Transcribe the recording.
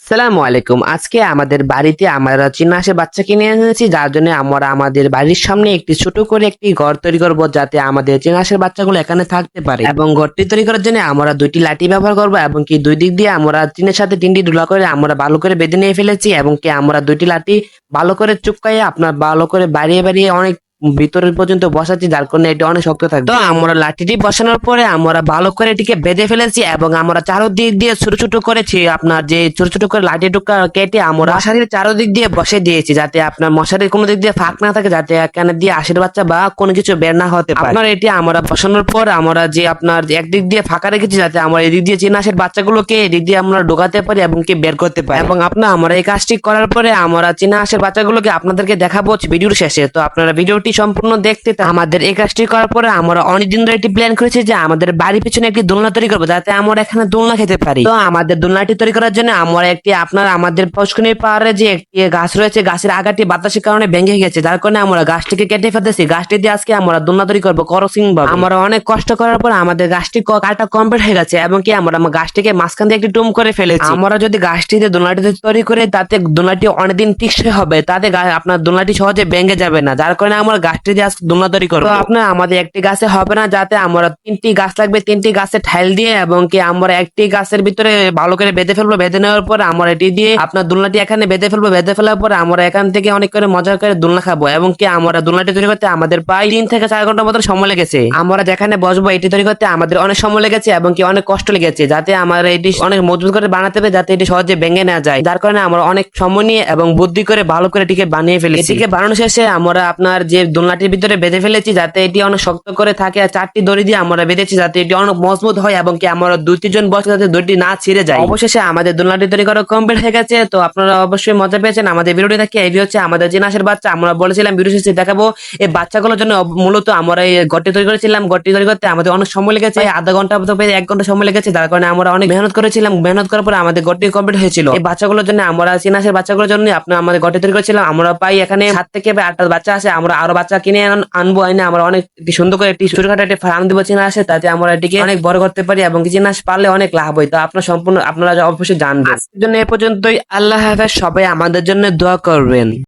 আসসালামু আলাইকুম। আজকে আমাদের বাড়িতে আমরা চীনা হাঁসের বাচ্চা কিনে এনেছি, যার জন্য আমরা আমাদের বাড়ির সামনে একটি ছোট করে একটি ঘর তৈরি করব, যাতে আমাদের চীনা হাঁসের বাচ্চাগুলো এখানে থাকতে পারে। এবং ঘরটি তৈরি করার জন্য আমরা দুইটি লাঠি ব্যবহার করব, এবং কি দুই দিক দিয়ে আমরা টিনের সাথে তিনটি ডুলা করে আমরা ভালো করে বেঁধে নিয়ে ফেলেছি, এবং কি আমরা দুইটি লাঠি ভালো করে চুপকাইয়ে আপনার ভালো করে বাড়িয়ে বাড়িয়ে অনেক ভিতরের পর্যন্ত বসাচ্ছি, যার কারণে এটা অনেক শক্ত থাকবে। তো আমরা লাঠিটি বসানোর পরে আমরা ভালো করে এটিকে বেঁধে ফেলেছি, এবং আমরা চারোদিক দিয়ে ছোট ছোট করেছি, আপনার যে ছোট ছোট করে লাঠি টুকরা কেটে আমরা মশারির চারোদিক দিয়ে বসে দিয়েছি, যাতে আপনার মশারির কোনো দিক দিয়ে ফাঁক না থাকে, যাতে এখানে দিয়ে হাঁসের বাচ্চা বা কোনো কিছু বের না হতে পারে। আপনার এটি আমরা বসানোর পর আমরা যে আপনার একদিক দিয়ে ফাঁকা রেখেছি, যাতে আমরা এদিক দিয়ে চীনা হাঁসের বাচ্চাগুলোকে এদিক দিয়ে আমরা ঢোকাতে পারি এবং কি বের করতে পারি। এবং আপনার আমরা এই কাজটি করার পরে আমরা চীনা হাঁসের বাচ্চাগুলোকে আপনাদেরকে দেখাবো ভিডিওর শেষে। তো আপনারা ভিডিওটি সম্পূর্ণ দেখতে আমাদের এই কাজটি করার পরে আমরা অনেকদিন ধরে একটি প্ল্যান করেছি যে আমাদের বাড়ির পিছনে একটি দোলনা তৈরি করবো, যাতে আমরা এখানে দোলনা খেতে পারি। তো আমাদের দোলনাটি তৈরি করার জন্য আমরা একটি আপনার আমাদের পুষ্করিণীর পাহাড়ে যে একটি গাছ রয়েছে, গাছের আগাটি বাতাসের কারণে ভেঙে গেছে, যার কারণে আমরা গাছটিকে কেটে ফেলতেছি। গাছটি দিয়ে আজকে আমরা দোলনা তৈরি করবো ক্রসিং ভাবে। আমরা অনেক কষ্ট করার পর আমাদের গাছটি কাটা কমপ্লিট হয়ে গেছে, এবং কি আমরা গাছটিকে মাঝখান দিয়ে একটি টুম করে ফেলেছি। আমরা যদি গাছটিতে দোলনাটি তৈরি করে তাতে দোলনাটি অনেকদিন টিকসই হবে, তাতে আপনার দোলনাটি সহজে ভেঙে যাবে না, যার কারণে আমরা গাছটি দিয়ে আজকে দোলনা তৈরি করবো। তো আপনার আমাদের একটি গাছে হবে না, যাতে আমরা তিনটি গাছ লাগবে, তিনটি গাছে ঠাইল দিয়ে, এবং কি আমরা একটি গাছের ভিতরে ভালো করে বেঁধে ফেলবো। বেঁধে নেওয়ার পর আমরা এটি দিয়ে আপনার দোলনাটি এখানে বেঁধে ফেলবো। বেঁধে ফেলার পর আমরা এখান থেকে অনেক করে মজা করে দোলনা খাবো, এবং কি আমরা দোলনাটি তৈরি করতে আমাদের প্রায় 3 থেকে 4 ঘন্টার মতো সময় লেগেছে। আমরা যেখানে বসবো এটি তৈরি করতে আমাদের অনেক সময় লেগেছে, এবং কি অনেক কষ্ট লেগেছে, যাতে আমরা এটি অনেক মজবুত করে বানাতে হবে, যাতে এটি সহজে ভেঙে না যায়। যার কারণে আমরা অনেক সময় নিয়ে এবং বুদ্ধি করে ভালো করে এটিকে বানিয়ে ফেলেছি। এটিকে বানানো শেষে আমরা আপনার যে দোলনাটির ভিতরে বেঁধে ফেলেছি, যাতে এটি অনেক শক্ত করে থাকে, আর 4টি দড়ি দিয়ে আমরা বেঁধেছি, যাতে এটি অনেক মজবুত হয়, এবং কি আমরা 2-3 জন বসে যাতে দড়িটি না ছিঁড়ে যায়। অবশেষে আমাদের দোলনাটি তৈরি করা কমপ্লিট হয়ে গেছে। তো আপনারা অবশ্যই মজা পেয়েছেন আমাদের ভিডিওটি দেখে। এই হচ্ছে আমাদের চীনা হাঁসের বাচ্চা। আমরা বলেছিলাম ভিডিও শেষে দেখাবো। এই বাচ্চাগুলোর জন্য মূলত আমরা এই ঘরটি তৈরি করেছিলাম। ঘরটি তৈরি করতে আমাদের অনেক সময় লেগেছে, আধা ঘন্টা অথবা 1 ঘন্টা সময় লেগেছে, যার কারণে আমরা অনেক মেহনত করেছিলাম। মেহনত করার পরে আমাদের ঘরটি কমপ্লিট হয়েছিল। এই বাচ্চাগুলোর জন্য আমরা চীনা হাঁসের বাচ্চাগুলোর জন্য আপনার আমাদের ঘরটি তৈরি করেছিলাম। আমরা পাই এখানে 7 থেকে 8টা বাচ্চা আছে। আমরা আরো বাচ্চা কিনে আনবো, এনে আমরা অনেক সুন্দর করে একটি ছোটখাটো একটি ফার্ম দিব চীনা হাঁসের, তাতে আমরা এটিকে অনেক বড় করতে পারি, এবং চীনা হাঁস পারলে অনেক লাভ হয়। তো আপনারা অবশ্যই জানবেন। আজকের জন্য এ পর্যন্তই। আল্লাহ হাফেজ। সবাই আমাদের জন্য দোয়া করবেন।